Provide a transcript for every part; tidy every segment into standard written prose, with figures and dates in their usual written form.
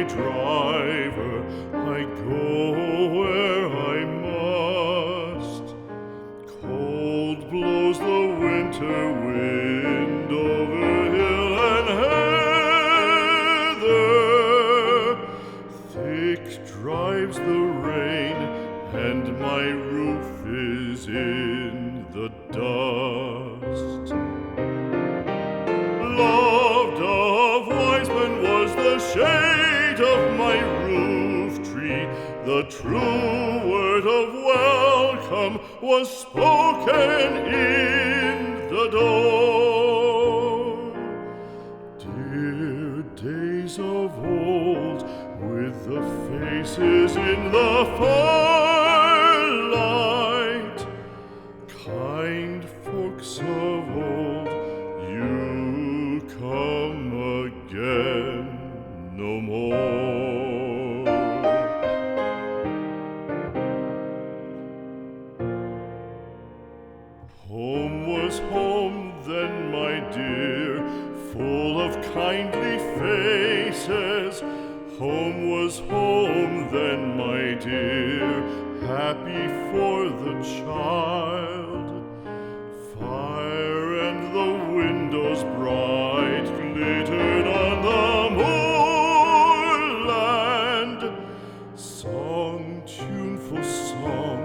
my driver, I go where I must. Cold blows the winter wind over hill and heather. Thick drives the rain, and my roof is in the dust. Loved of wise men was the shade of my roof tree. The true word of welcome was spoken in the door. Dear days of old, with the faces in the firelight, kind folks of old, you come again no more. Home was home then, my dear, full of kindly faces. Home was home then, my dear, happy for the child. Fire and the windows bright glittered on the moorland. Song, tuneful song,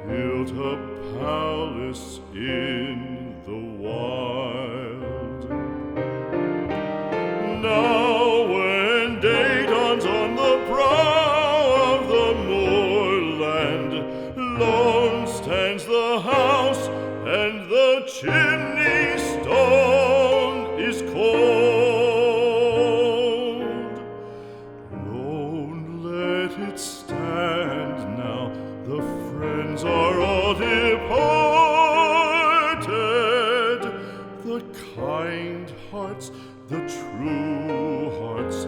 built a palace in the wild. Now when day dawns on the brow of the moorland, lone stands the house, and the chimney stone is cold. Lone let it stand now, the friends are all departed. The kind hearts, the true hearts,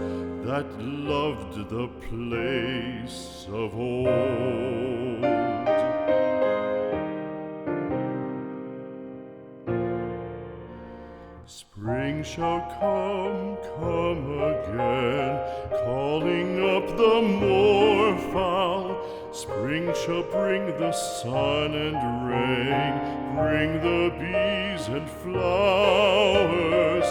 that loved the place of old. Spring shall come again, calling up the moorfowl. Spring shall bring the sun and rain, bring the bees and flowers.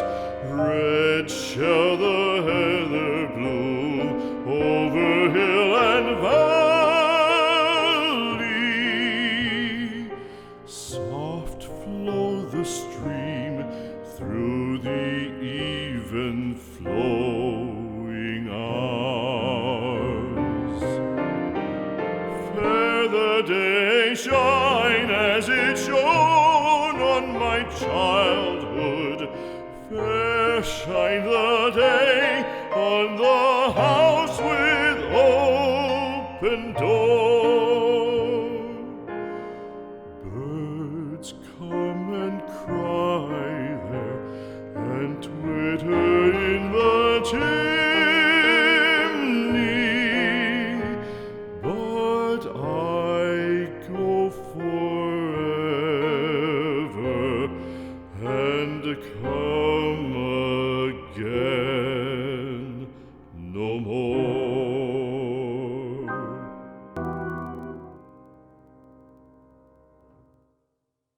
Red shall the heather bloom over hill and valley. Soft flow the stream through the even flowing hours. Fair the day shine as it shone on my childhood. Fair shine the day on the house with open door. Birds come and cry there, and twitter in the chimney, but I go forever and come again no more.